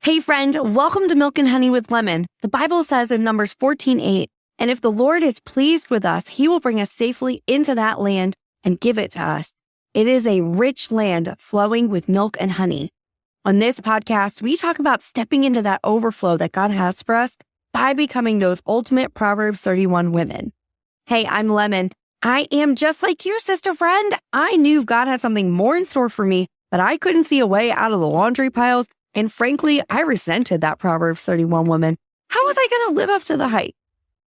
Hey friend, welcome to Milk and Honey with Lemon. The Bible says in Numbers 14:8, and if the Lord is pleased with us, he will bring us safely into that land and give it to us. It is a rich land flowing with milk and honey. On this podcast, we talk about stepping into that overflow that God has for us by becoming those ultimate Proverbs 31 women. Hey, I'm Lemon. I am just like you, sister friend. I knew God had something more in store for me, but I couldn't see a way out of the laundry piles. And frankly, I resented that Proverbs 31 woman. How was I going to live up to the hype?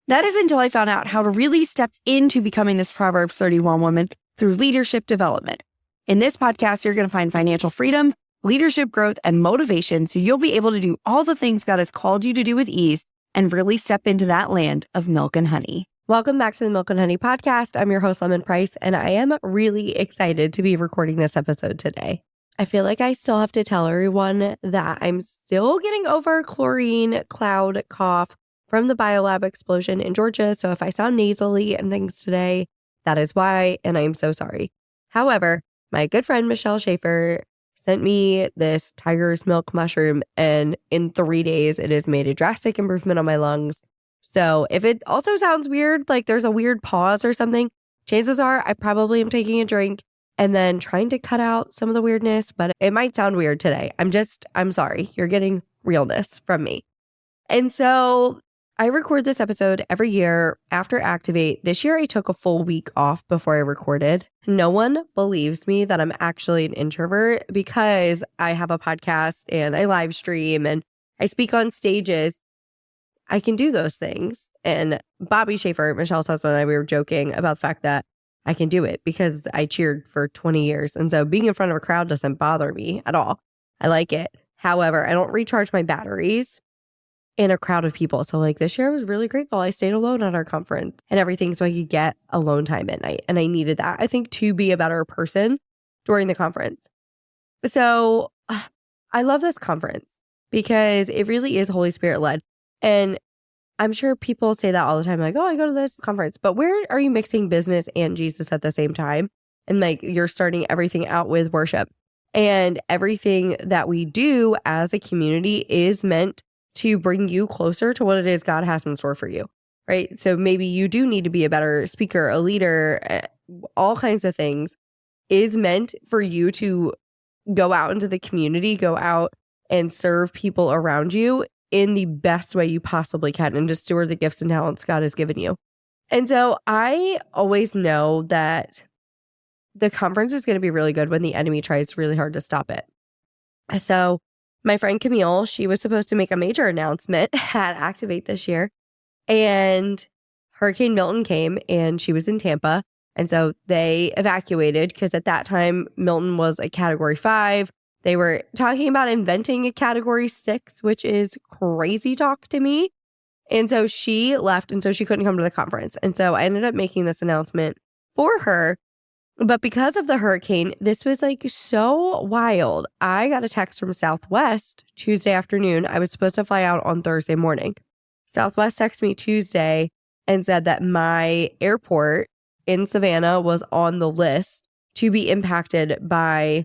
That is until I found out how to really step into becoming this Proverbs 31 woman through leadership development. In this podcast, you're going to find financial freedom, leadership growth, and motivation so you'll be able to do all the things God has called you to do with ease and really step into that land of milk and honey. Welcome back to the Milk and Honey podcast. I'm your host, Lemon Price, and I am really excited to be recording this episode today. I feel like I still have to tell everyone that I'm still getting over chlorine cloud cough from the biolab explosion in Georgia. So if I sound nasally and things today, that is why, and I am so sorry. However, my good friend Michelle Schaefer sent me this tiger's milk mushroom, and in 3 days, it has made a drastic improvement on my lungs. So if it also sounds weird, like there's a weird pause or something, chances are I probably am taking a drink and then trying to cut out some of the weirdness, but it might sound weird today. I'm sorry. You're getting realness from me. And so I record this episode every year after Activate. This year, I took a full week off before I recorded. No one believes me that I'm actually an introvert because I have a podcast and I live stream and I speak on stages. I can do those things. And Bobby Schaefer, Michelle's husband, and I, we were joking about the fact that I can do it because I cheered for 20 years. And so being in front of a crowd doesn't bother me at all. I like it. However, I don't recharge my batteries in a crowd of people. So like this year, I was really grateful. I stayed alone at our conference and everything so I could get alone time at night. And I needed that, I think, to be a better person during the conference. So I love this conference because it really is Holy Spirit led. And I'm sure people say that all the time, like, oh, I go to this conference. But where are you mixing business and Jesus at the same time? And like you're starting everything out with worship. And everything that we do as a community is meant to bring you closer to what it is God has in store for you, right? So maybe you do need to be a better speaker, a leader, all kinds of things is meant for you to go out into the community, go out and serve people around you in the best way you possibly can and just steward the gifts and talents God has given you. And so I always know that the conference is going to be really good when the enemy tries really hard to stop it. So my friend Camille, she was supposed to make a major announcement at Activate this year, and Hurricane Milton came and she was in Tampa. And so they evacuated because at that time, Milton was a Category 5. They were talking about inventing a Category 6, which is crazy talk to me. And so she left, and so she couldn't come to the conference. And so I ended up making this announcement for her. But because of the hurricane, this was like so wild. I got a text from Southwest Tuesday afternoon. I was supposed to fly out on Thursday morning. Southwest texted me Tuesday and said that my airport in Savannah was on the list to be impacted by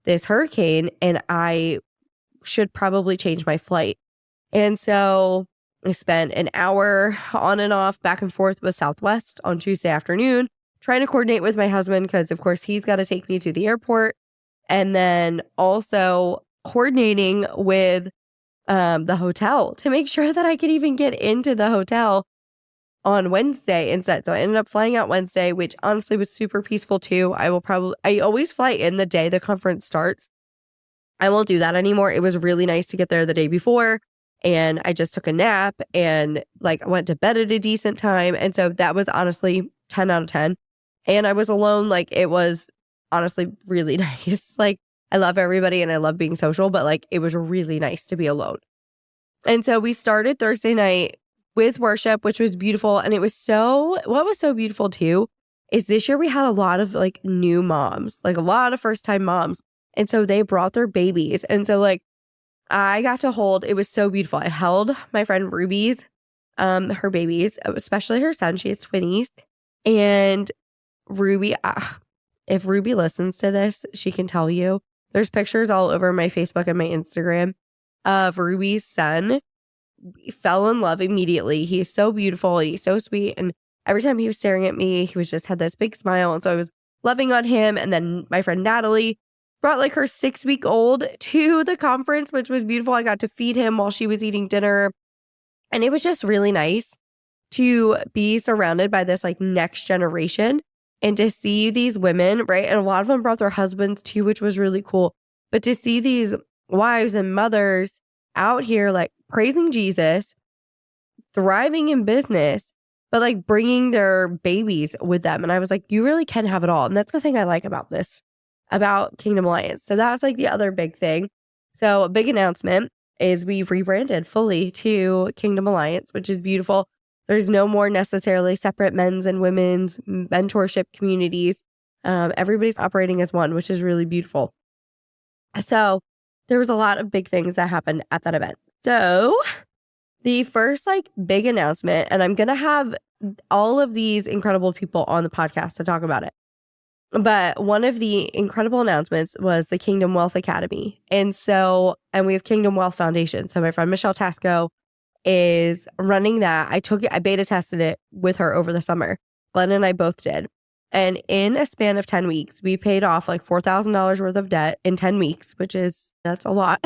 this hurricane, and I should probably change my flight. And so I spent an hour on and off, back and forth with Southwest on Tuesday afternoon, trying to coordinate with my husband because, of course, he's got to take me to the airport. And then also coordinating with the hotel to make sure that I could even get into the hotel on Wednesday instead. So I ended up flying out Wednesday, which honestly was super peaceful too. I always fly in the day the conference starts. I won't do that anymore. It was really nice to get there the day before, and I just took a nap and like went to bed at a decent time. And so that was honestly 10 out of 10. And I was alone. Like it was honestly really nice. Like I love everybody and I love being social, but like it was really nice to be alone. And so we started Thursday night with worship, which was beautiful. And what was so beautiful too, is this year we had a lot of like new moms, like a lot of first time moms. And so they brought their babies. And so like I got to hold, it was so beautiful. I held my friend Ruby's, her babies, especially her son. She has twinnies. And Ruby, if Ruby listens to this, she can tell you, there's pictures all over my Facebook and my Instagram of Ruby's son. We fell in love immediately. He's so beautiful and he's so sweet. And every time he was staring at me, he was just had this big smile. And so I was loving on him. And then my friend Natalie brought like her 6-week-old to the conference, which was beautiful. I got to feed him while she was eating dinner. And it was just really nice to be surrounded by this like next generation and to see these women, right? And a lot of them brought their husbands too, which was really cool. But to see these wives and mothers out here like praising Jesus, thriving in business, but like bringing their babies with them. And I was like, you really can have it all. And that's the thing I like about this, about Kingdom Alliance. So that's like the other big thing. So a big announcement is we've rebranded fully to Kingdom Alliance, which is beautiful. There's no more necessarily separate men's and women's mentorship communities. Everybody's operating as one, which is really beautiful. So there was a lot of big things that happened at that event. So the first like big announcement, and I'm going to have all of these incredible people on the podcast to talk about it. But one of the incredible announcements was the Kingdom Wealth Academy. And we have Kingdom Wealth Foundation. So my friend Michelle Tasco is running that. I beta tested it with her over the summer. Glenn and I both did. And in a span of 10 weeks, we paid off like $4,000 worth of debt in 10 weeks, that's a lot.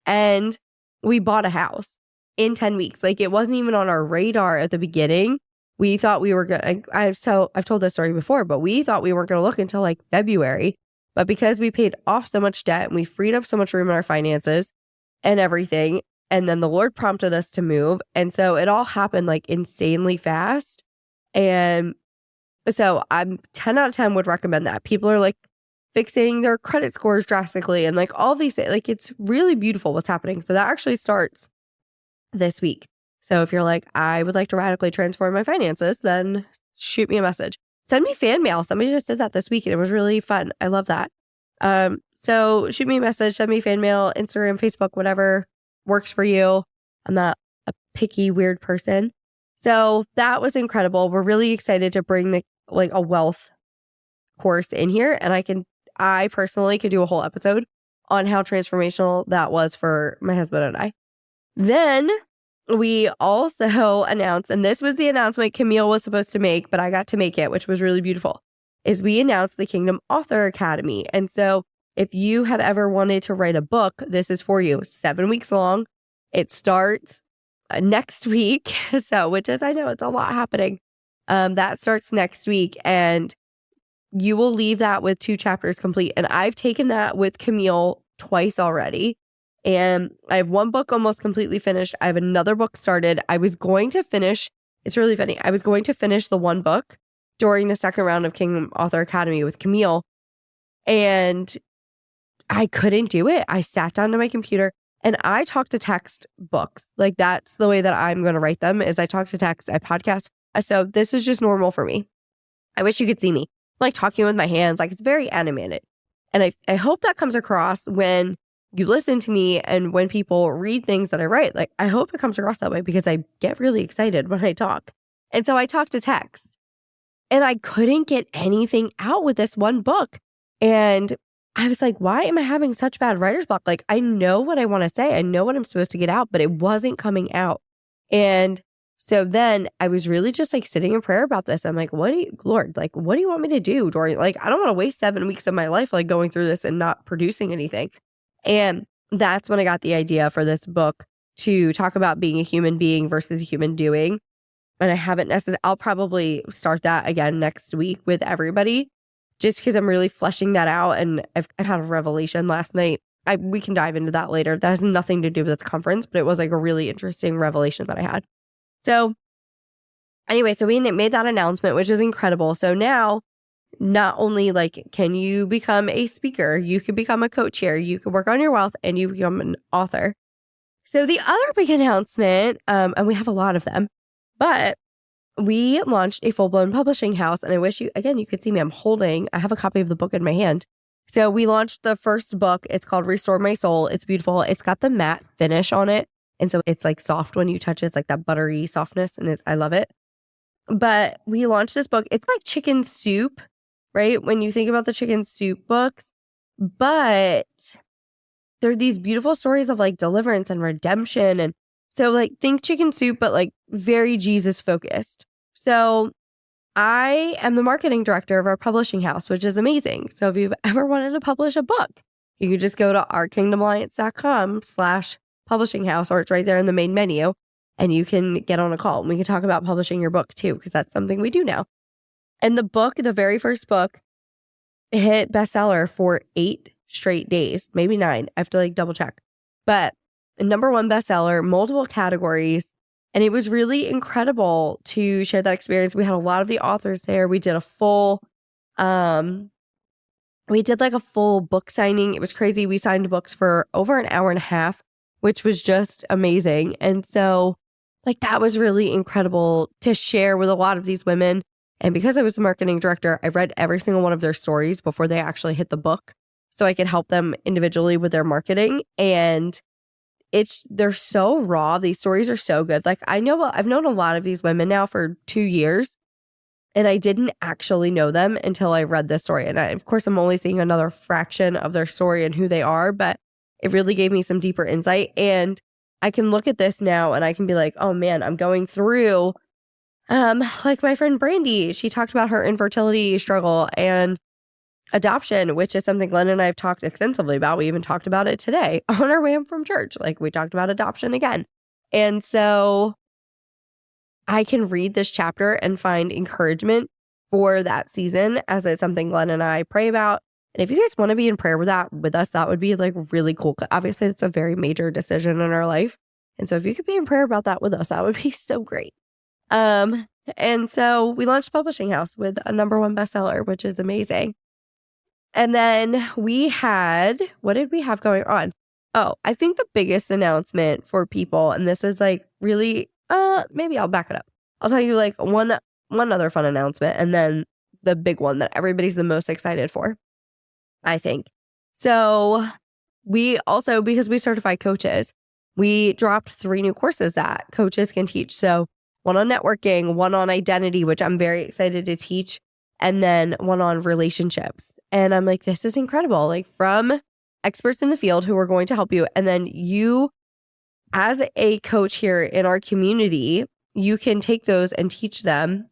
And we bought a house in 10 weeks. Like it wasn't even on our radar at the beginning. We thought we were going to, I've told this story before, but we thought we weren't going to look until like February. But because we paid off so much debt and we freed up so much room in our finances and everything, and then the Lord prompted us to move. And so it all happened like insanely fast. And so I'm 10 out of 10 would recommend that. People are like fixing their credit scores drastically and like all these things. Like it's really beautiful what's happening. So that actually starts this week. So if you're like, I would like to radically transform my finances, then shoot me a message. Send me fan mail. Somebody just did that this week and it was really fun. I love that. So shoot me a message, send me fan mail, Instagram, Facebook, whatever works for you. I'm not a picky, weird person. So that was incredible. We're really excited to bring a wealth course in here. And I personally could do a whole episode on how transformational that was for my husband and I. Then we also announced, and this was the announcement Camille was supposed to make, but I got to make it, which was really beautiful, is we announced the Kingdom Author Academy. And so if you have ever wanted to write a book, this is for you. 7 weeks long. It starts next week. So, which is, I know it's a lot happening. That starts next week and you will leave that with 2 chapters complete. And I've taken that with Camille twice already. And I have 1 book almost completely finished. I have another book started. I was going to finish, it's really funny. I was going to finish the 1 book during the second round of Kingdom Author Academy with Camille. And I couldn't do it. I sat down to my computer and I talk to text books. Like that's the way that I'm going to write them is I talk to text, I podcast. So this is just normal for me. I wish you could see me. I'm like talking with my hands, like it's very animated. And I hope that comes across when you listen to me and when people read things that I write. Like I hope it comes across that way because I get really excited when I talk. And so I talk to text and I couldn't get anything out with this 1 book. And I was like, why am I having such bad writer's block? Like I know what I want to say. I know what I'm supposed to get out, but it wasn't coming out. And so then I was really just like sitting in prayer about this. I'm like, Lord, like, what do you want me to do, Dory? Like, I don't want to waste 7 weeks of my life, like going through this and not producing anything. And that's when I got the idea for this book to talk about being a human being versus a human doing. And I haven't necessarily, I'll probably start that again next week with everybody just because I'm really fleshing that out. And I've had a revelation last night. We can dive into that later. That has nothing to do with this conference, but it was like a really interesting revelation that I had. So anyway, so we made that announcement, which is incredible. So now not only like can you become a speaker, you can become a coach here, you can work on your wealth and you become an author. So the other big announcement, and we have a lot of them, but we launched a full-blown publishing house. And I wish you could see me. I have a copy of the book in my hand. So we launched the first book. It's called Restore My Soul. It's beautiful. It's got the matte finish on it. And so it's like soft when you touch it. It's like that buttery softness. And I love it. But we launched this book. It's like chicken soup, right? When you think about the chicken soup books. But there are these beautiful stories of like deliverance and redemption. And so like think Chicken Soup, but like very Jesus focused. So I am the marketing director of our publishing house, which is amazing. So if you've ever wanted to publish a book, you can just go to ourkingdomalliance.com/publishing house, or it's right there in the main menu, and you can get on a call and we can talk about publishing your book too, because that's something we do now. And the book, the very first book, hit bestseller for 8 straight days, maybe 9. I have to like double check. But a #1 bestseller, multiple categories. And it was really incredible to share that experience. We had a lot of the authors there. We did a full, like a full book signing. It was crazy. We signed books for over an hour and a half, which was just amazing. And so like that was really incredible to share with a lot of these women. And because I was the marketing director, I read every single one of their stories before they actually hit the book, so I could help them individually with their marketing. And they're so raw. These stories are so good. Like I've known a lot of these women now for 2 years, and I didn't actually know them until I read this story. And of course, I'm only seeing another fraction of their story and who they are, but it really gave me some deeper insight. And I can look at this now and I can be like, oh man, I'm going through, like my friend Brandy, she talked about her infertility struggle and adoption, which is something Glenn and I have talked extensively about. We even talked about it today on our way home from church. Like we talked about adoption again. And so I can read this chapter and find encouragement for that season, as it's something Glenn and I pray about. And if you guys want to be in prayer with us, that would be like really cool. Obviously, it's a very major decision in our life. And so if you could be in prayer about that with us, that would be so great. And so we launched Publishing House with a #1 bestseller, which is amazing. And then we had, what did we have going on? Oh, I think the biggest announcement for people, and this is like really, maybe I'll back it up. I'll tell you like one other fun announcement, and then the big one that everybody's the most excited for, I think. So we also, because we certify coaches, we dropped 3 new courses that coaches can teach. So one on networking, one on identity, which I'm very excited to teach, and then one on relationships. And I'm like, this is incredible. Like from experts in the field who are going to help you. And then you, as a coach here in our community, you can take those and teach them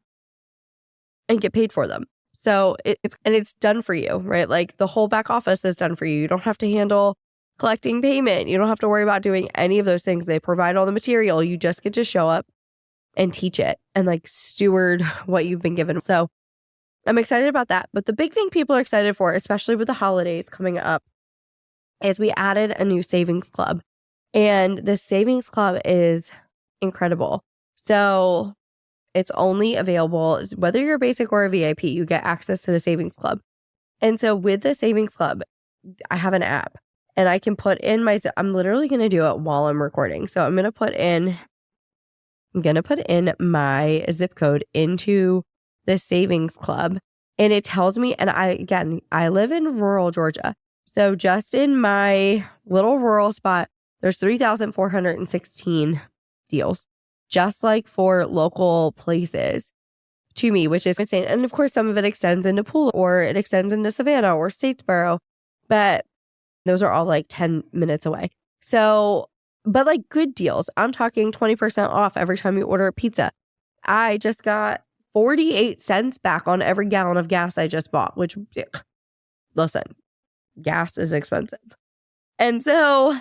and get paid for them. So it's done for you, right? Like the whole back office is done for you. You don't have to handle collecting payment. You don't have to worry about doing any of those things. They provide all the material. You just get to show up and teach it and like steward what you've been given. So I'm excited about that. But the big thing people are excited for, especially with the holidays coming up, is we added a new savings club. And the savings club is incredible. So it's only available, whether you're a basic or a VIP, you get access to the savings club. And so with the savings club, I have an app and I can put in I'm literally going to do it while I'm recording. So I'm going to put in my zip code into the savings club, and it tells me, and I live in rural Georgia. So just in my little rural spot, there's 3,416 deals, just like for local places to me, which is insane. And of course, some of it extends into Pool, or it extends into Savannah or Statesboro, but those are all like 10 minutes away. So, but like good deals. I'm talking 20% off every time you order a pizza. I just got 48 cents back on every gallon of gas I just bought, which, listen, gas is expensive. And so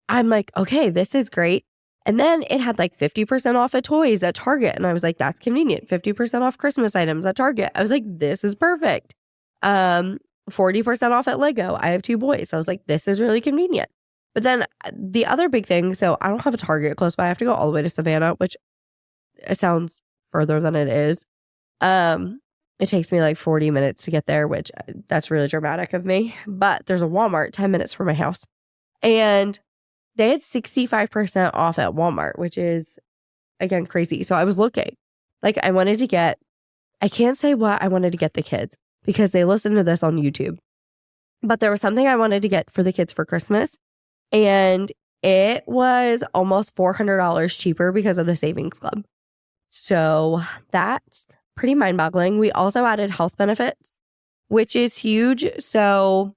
I'm like, okay, this is great. And then it had like 50% off at toys at Target. And I was like, that's convenient. 50% off Christmas items at Target. I was like, this is perfect. 40% off at Lego. I have 2 boys. So I was like, this is really convenient. But then the other big thing, so I don't have a Target close by. I have to go all the way to Savannah, which it sounds further than it is. It takes me like 40 minutes to get there, which that's really dramatic of me. But there's a Walmart 10 minutes from my house. And they had 65% off at Walmart, which is, again, crazy. So I was looking. Like I can't say what I wanted to get the kids because they listen to this on YouTube. But there was something I wanted to get for the kids for Christmas. And it was almost $400 cheaper because of the savings club. So that's pretty mind-boggling. We also added health benefits, which is huge. So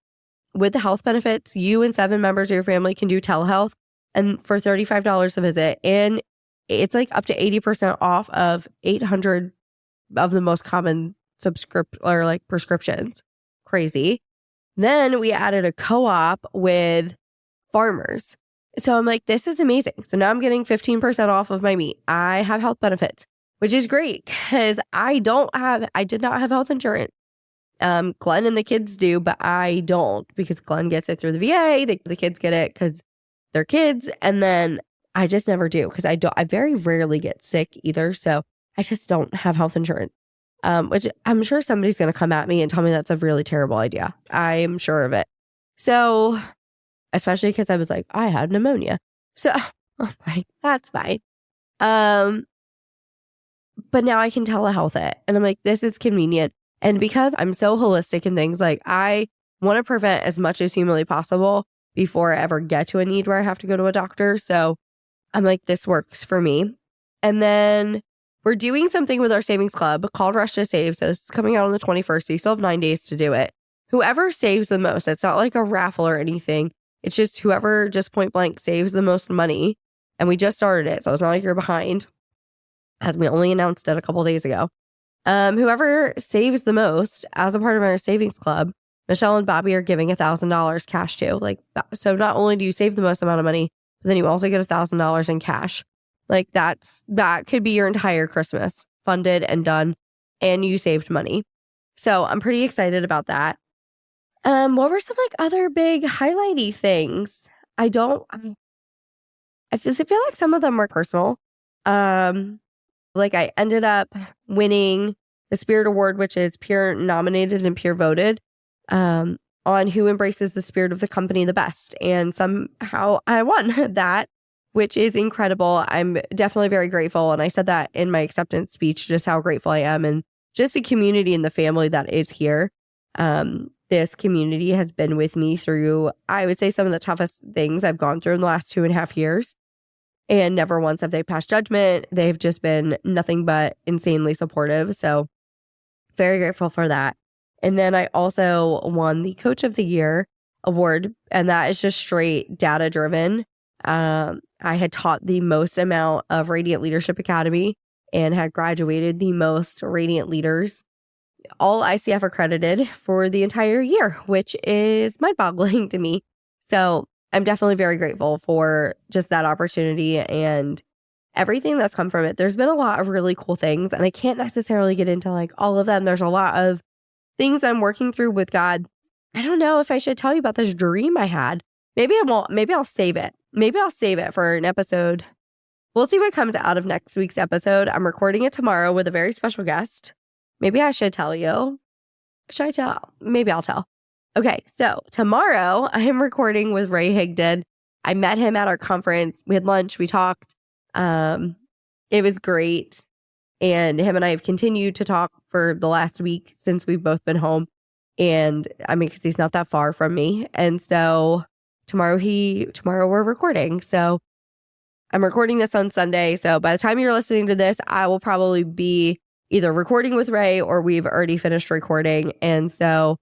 with the health benefits, you and 7 members of your family can do telehealth and for $35 a visit. And it's like up to 80% off of 800 of the most common prescriptions. Crazy. Then we added a co-op with farmers. So I'm like, this is amazing. So now I'm getting 15% off of my meat. I have health benefits, which is great because I did not have health insurance. Glenn and the kids do, but I don't because Glenn gets it through the VA. The kids get it because they're kids. And then I just never do because I very rarely get sick either. So I just don't have health insurance, which I'm sure somebody's going to come at me and tell me that's a really terrible idea. I'm sure of it. So, especially because I was like, I had pneumonia. So I'm like, that's fine. But now I can telehealth it. And I'm like, this is convenient. And because I'm so holistic in things, like I want to prevent as much as humanly possible before I ever get to a need where I have to go to a doctor. So I'm like, this works for me. And then we're doing something with our savings club called Rush to Save. So this is coming out on the 21st. So you still have 9 days to do it. Whoever saves the most, it's not like a raffle or anything. It's just whoever just point blank saves the most money. And we just started it. So it's not like you're behind, as we only announced it a couple days ago. Whoever saves the most as a part of our savings club, Michelle and Bobby are giving $1,000 cash to. So not only do you save the most amount of money, but then you also get $1,000 in cash. That could be your entire Christmas funded and done, and you saved money. So I'm pretty excited about that. What were some other big highlighty things? I feel like some of them were personal. I ended up winning the Spirit Award, which is peer nominated and peer voted, on who embraces the spirit of the company the best. And somehow I won that, which is incredible. I'm definitely very grateful. And I said that in my acceptance speech, just how grateful I am and just the community and the family that is here. This community has been with me through, I would say, some of the toughest things I've gone through in the last 2.5 years. And never once have they passed judgment. They've just been nothing but insanely supportive. So very grateful for that. And then I also won the Coach of the Year award. And that is just straight data driven. I had taught the most amount of Radiant Leadership Academy and had graduated the most Radiant leaders, all ICF accredited for the entire year, which is mind-boggling to me. So I'm definitely very grateful for just that opportunity and everything that's come from it. There's been a lot of really cool things, and I can't necessarily get into all of them. There's a lot of things I'm working through with God. I don't know if I should tell you about this dream I had. Maybe I won't. Maybe I'll save it. Maybe I'll save it for an episode. We'll see what comes out of next week's episode. I'm recording it tomorrow with a very special guest. Maybe I should tell you. Should I tell? Maybe I'll tell. Okay, so tomorrow I am recording with Ray Higdon. I met him at our conference. We had lunch. We talked. It was great. And him and I have continued to talk for the last week since we've both been home. And because he's not that far from me. And so tomorrow we're recording. So I'm recording this on Sunday. So by the time you're listening to this, I will probably be either recording with Ray or we've already finished recording. And so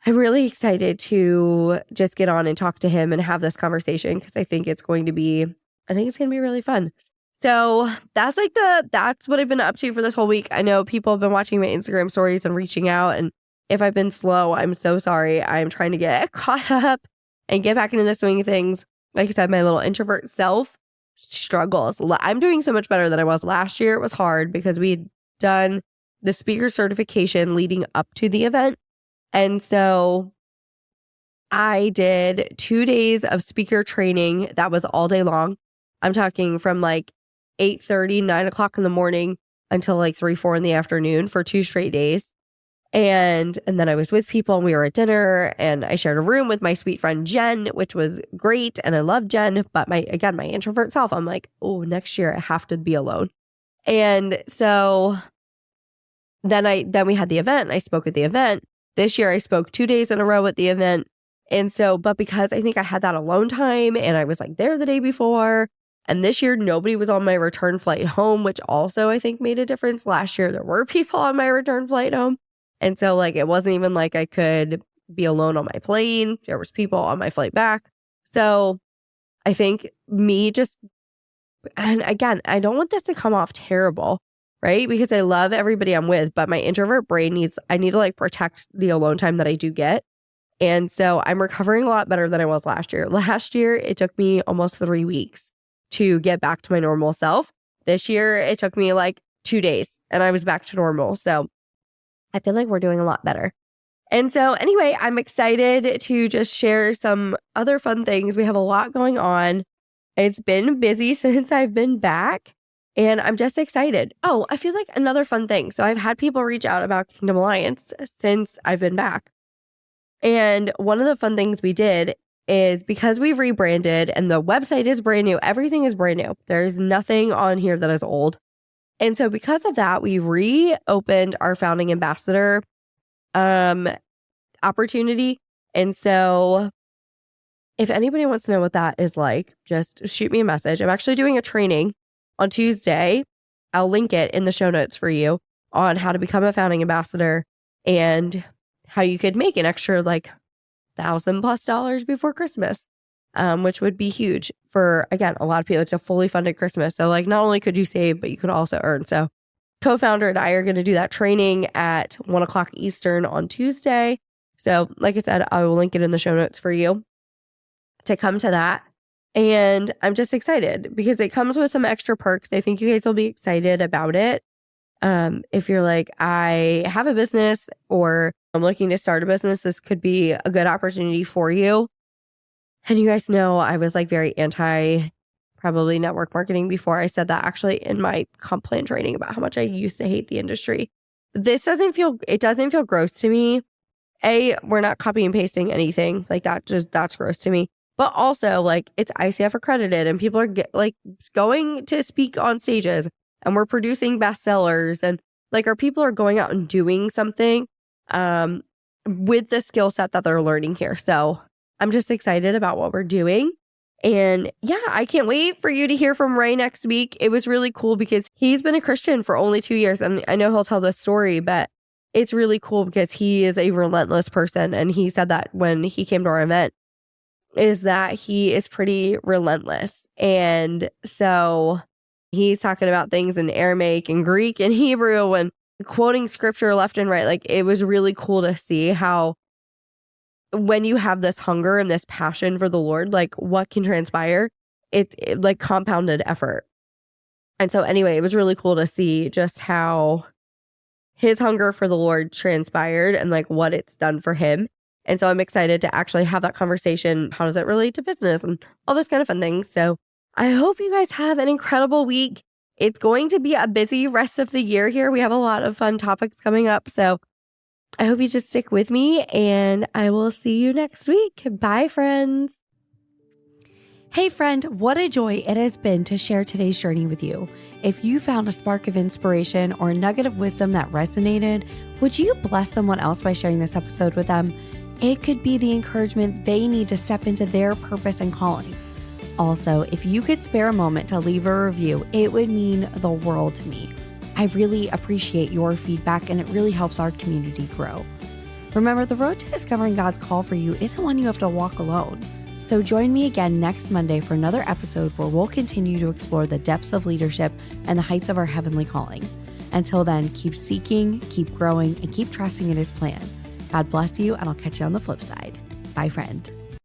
I'm really excited to just get on and talk to him and have this conversation because I think it's going to be really fun. So that's what I've been up to for this whole week. I know people have been watching my Instagram stories and reaching out. And if I've been slow, I'm so sorry. I'm trying to get caught up and get back into the swing of things. Like I said, my little introvert self struggles. I'm doing so much better than I was last year. It was hard because we had done the speaker certification leading up to the event. And so I did 2 days of speaker training. That was all day long. I'm talking from 8:30, 9 o'clock in the morning until 3, 4 in the afternoon for 2 straight days. And then I was with people and we were at dinner and I shared a room with my sweet friend Jen, which was great. And I love Jen, but my introvert self, I'm like, oh, next year I have to be alone. And so then we had the event and I spoke at the event. This year I spoke 2 days in a row at the event. And so, but because I think I had that alone time and I was there the day before, and this year nobody was on my return flight home, which also I think made a difference. Last year there were people on my return flight home. And so it wasn't even I could be alone on my plane. There was people on my flight back. So I think and again, I don't want this to come off terrible, right? Because I love everybody I'm with, but my introvert brain I need to like protect the alone time that I do get. And so I'm recovering a lot better than I was last year. Last year, it took me almost 3 weeks to get back to my normal self. This year, it took me like 2 days and I was back to normal. So I feel like we're doing a lot better. And so anyway, I'm excited to just share some other fun things. We have a lot going on. It's been busy since I've been back and I'm just excited. Oh, I feel like another fun thing. So I've had people reach out about Kingdom Alliance since I've been back. And one of the fun things we did is because we've rebranded and the website is brand new, everything is brand new. There's nothing on here that is old. And so because of that, we reopened our founding ambassador opportunity. And so if anybody wants to know what that is like, just shoot me a message. I'm actually doing a training on Tuesday. I'll link it in the show notes for you on how to become a founding ambassador and how you could make an extra like $1,000+ before Christmas, which would be huge for, again, a lot of people. It's a fully funded Christmas. So like not only could you save, but you could also earn. So co-founder and I are going to do that training at 1:00 Eastern on Tuesday. So like I said, I will link it in the show notes for you to come to that. And I'm just excited because it comes with some extra perks. I think you guys will be excited about it. If you're like, I have a business or I'm looking to start a business, this could be a good opportunity for you. And you guys know I was like very anti probably network marketing before. I said that actually in my comp plan training about how much I used to hate the industry. It doesn't feel gross to me. We're not copy and pasting anything like that. That's gross to me. But also like it's ICF accredited and people are going to speak on stages and we're producing bestsellers and like our people are going out and doing something with the skill set that they're learning here. So I'm just excited about what we're doing. And yeah, I can't wait for you to hear from Ray next week. It was really cool because he's been a Christian for only 2 years. And I know he'll tell this story, but it's really cool because he is a relentless person. And he said that when he came to our event, is that he is pretty relentless. And so he's talking about things in Aramaic and Greek and Hebrew and quoting scripture left and right. Like it was really cool to see how when you have this hunger and this passion for the Lord, like what can transpire, it like compounded effort. And so anyway, it was really cool to see just how his hunger for the Lord transpired and like what it's done for him. And so I'm excited to actually have that conversation. How does it relate to business and all those kind of fun things? So I hope you guys have an incredible week. It's going to be a busy rest of the year here. We have a lot of fun topics coming up. So I hope you just stick with me and I will see you next week. Bye, friends. Hey friend, what a joy it has been to share today's journey with you. If you found a spark of inspiration or a nugget of wisdom that resonated, would you bless someone else by sharing this episode with them? It could be the encouragement they need to step into their purpose and calling. Also, if you could spare a moment to leave a review, it would mean the world to me. I really appreciate your feedback and it really helps our community grow. Remember, the road to discovering God's call for you isn't one you have to walk alone. So join me again next Monday for another episode where we'll continue to explore the depths of leadership and the heights of our heavenly calling. Until then, keep seeking, keep growing, and keep trusting in His plan. God bless you, and I'll catch you on the flip side. Bye, friend.